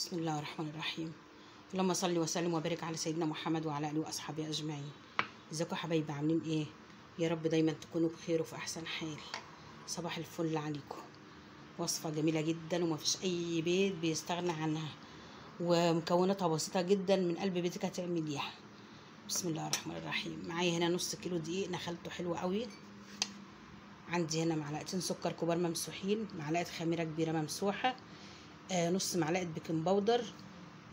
بسم الله الرحمن الرحيم. اللهم صل وسلم وبارك على سيدنا محمد وعلى اله واصحابه اجمعين. ازيكم يا حبايبي، عاملين ايه؟ يا رب دايما تكونوا بخير وفي احسن حال. صباح الفل عليكم. وصفه جميله جدا ومفيش اي بيت بيستغنى عنها، ومكوناتها بسيطه جدا، من قلب بيتك هتعمليها. بسم الله الرحمن الرحيم. معايا هنا نص كيلو دقيق نخلته حلو قوي. عندي هنا معلقتين سكر كبار ممسوحين، معلقه خميره كبيره ممسوحه، نص معلقه بيكنج باودر،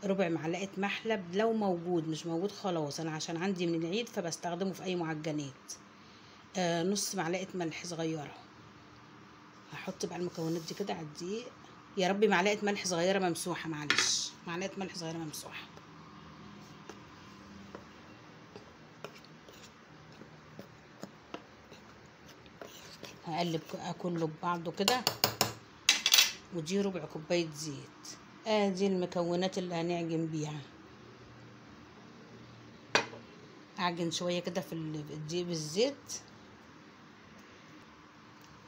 ربع معلقه محلب لو موجود، مش موجود خلاص، انا عشان عندي من العيد فبستخدمه في اي معجنات. نص معلقه ملح صغيره. هحط بقى المكونات دي كده على الدقيق. يا ربي معلقه ملح صغيره ممسوحه، معلش، معلقه ملح صغيره ممسوحه. هقلب كله ببعضه كده. ودي ربع كوبايه زيت. ادي المكونات اللي هنعجن بيها. اعجن شويه كده في الدقيق بالزيت.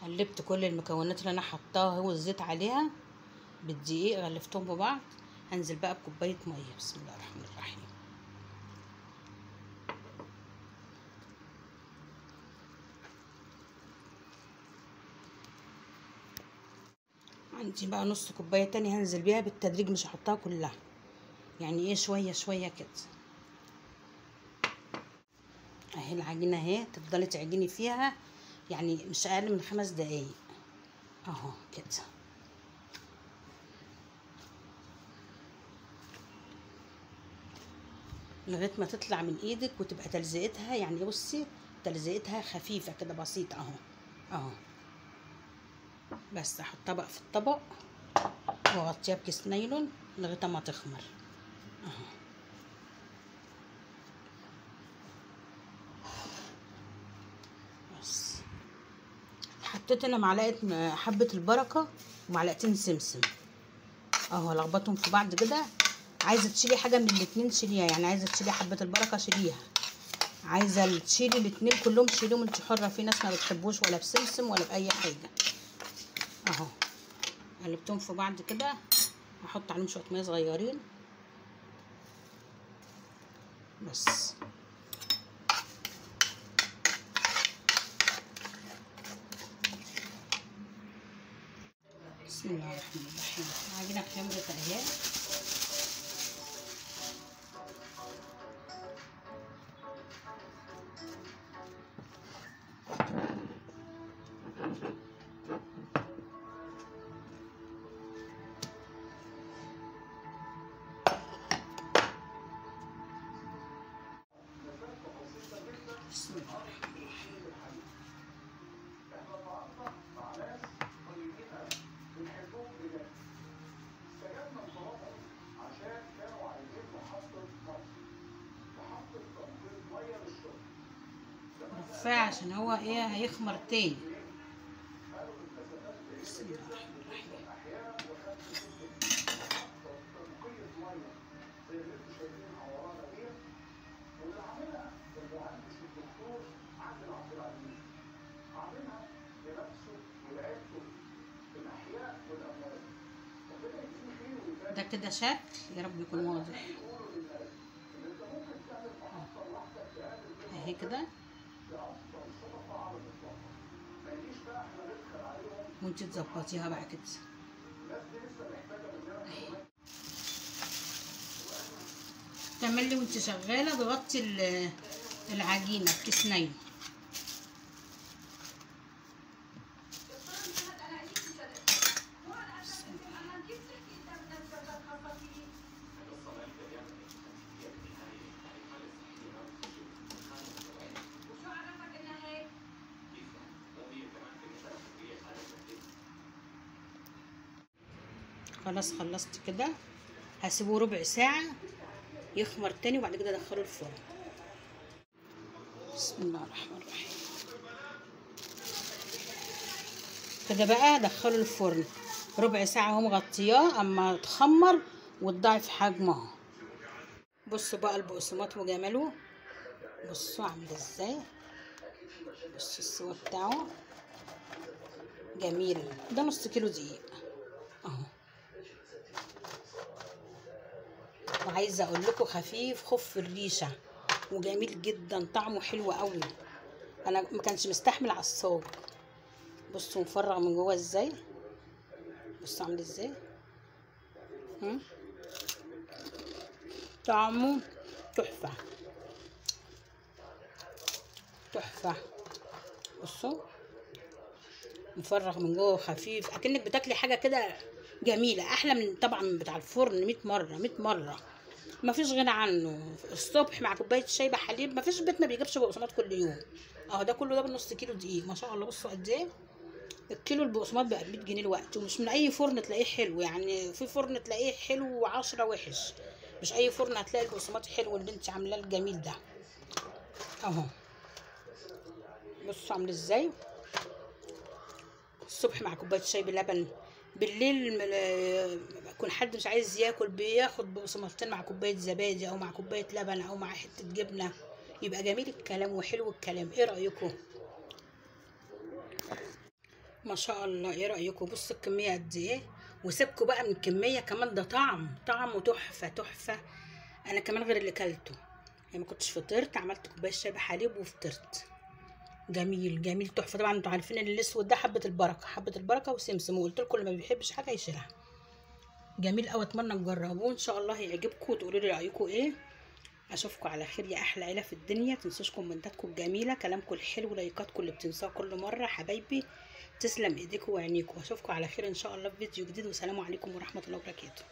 قلبت كل المكونات اللي انا حطاها والزيت عليها بالدقيق، غلفتهم ببعض. هنزل بقى بكوبايه ميه. بسم الله الرحمن الرحيم. عندي بقى نص كوبايه تانية هنزل بيها بالتدريج، مش هحطها كلها، يعني ايه، شويه شويه كده. اهي العجينه اهي، تفضلي تعجني فيها يعني مش اقل من 5 دقايق اهو كده. لغايه ما تطلع من ايدك وتبقى تلزيقتها، يعني بصي تلزيقتها خفيفه كده بسيطه اهو اهو. بس احطها بقى في الطبق واغطيها بكيس نايلون لغايه ما تخمر اهو. بس حطيت انا معلقه حبه البركه ومعلقتين سمسم اهو، لخبطهم في بعض كده. عايزه تشيلي حاجه من الاتنين شيليها، يعني عايزه تشيلي حبه البركه شيليها، عايزه تشيلي الاتنين كلهم شيليهم، انت حره. في ناس ما بتحبوش ولا بسمسم ولا باي حاجه اهو. قلبتهم في بعض كده. هحط عليهم شويه ميه صغيرين بس. بسم الله الرحمن الرحيم. العجينه خمرت اهي. بسم الله الرحمن الرحيم. رفاع عشان هو ايه، هيخمر تاني. بسم الله الرحمن الرحيم. ده كده شكل، يا رب يكون واضح اهي كده. وانت تظبطيها بقى كده اهي. تعملي وانت شغاله تغطي العجينه بكيس نايلون. خلاص خلصت كده. هسيبه ربع ساعة يخمر تاني وبعد كده ادخله الفرن. بسم الله الرحمن الرحيم. كده بقى ادخله الفرن ربع ساعة اهو مغطياه، اما تخمر وتضاعف حجمه. بصوا بقى البقسماط وجماله، بصوا عامل ازاي، بصوا السوا بتاعه جميل. ده نص كيلو دقيق اهو. وعايزه اقول لكم خفيف خف الريشه وجميل جدا، طعمه حلو قوي. انا ما كانش مستحمل على الصاج. بصوا مفرغ من جوه ازاي، بصوا عامل ازاي. طعمه تحفه تحفه. بصوا مفرغ من جوه خفيف، اكنك بتاكلي حاجه كده جميله، احلى من طبعا بتاع الفرن 100 مره 100 مره. ما فيش غنى عنه. الصبح مع كوبايه شاي بحليب، ما فيش بيت ما بيجيبش بقسماط كل يوم. اهو ده كله ده بنص كيلو دقيق، ما شاء الله. بصوا قد ايه الكيلو البقسماط بقى ب 100 جنيه الوقت، ومش من اي فرن تلاقيه حلو. يعني في فرن تلاقيه حلو و10 وحش، مش اي فرن هتلاقي البقسماط حلو اللي انت عاملاه الجميل ده. اهو بصوا عامل ازاي. الصبح مع كوبايه شاي بلبن، بالليل يكون حد مش عايز ياكل بياخد بقسماطتين مع كوبايه زبادي او مع كوبايه لبن او مع حته جبنه، يبقى جميل الكلام وحلو الكلام. ايه رايكم؟ ما شاء الله. ايه رايكم؟ بصوا الكميه قد ايه، وسيبكوا بقى من الكميه كمان، ده طعمه تحفه تحفه. انا كمان غير اللي كلته يعني، ما كنتش فطرت، عملت كوبايه شاي بحليب وفطرت. جميل جميل تحفه. طبعا انتوا عارفين ان الاسود ده حبه البركه، حبه البركه وسمسم، وقلت لكم اللي ما بيحبش حاجه يشيلها. جميل قوي، اتمنى تجربوه ان شاء الله هيعجبكم وتقولوا لي رايكم ايه. اشوفكم على خير يا احلى عيله في الدنيا. تنسوش كومنتاتكم الجميله، كلامكم الحلو، لايكاتكم اللي بتنسوها كل مره، حبايبي تسلم ايديكم وعينيكم. اشوفكم على خير ان شاء الله في فيديو جديد، والسلام عليكم ورحمه الله وبركاته.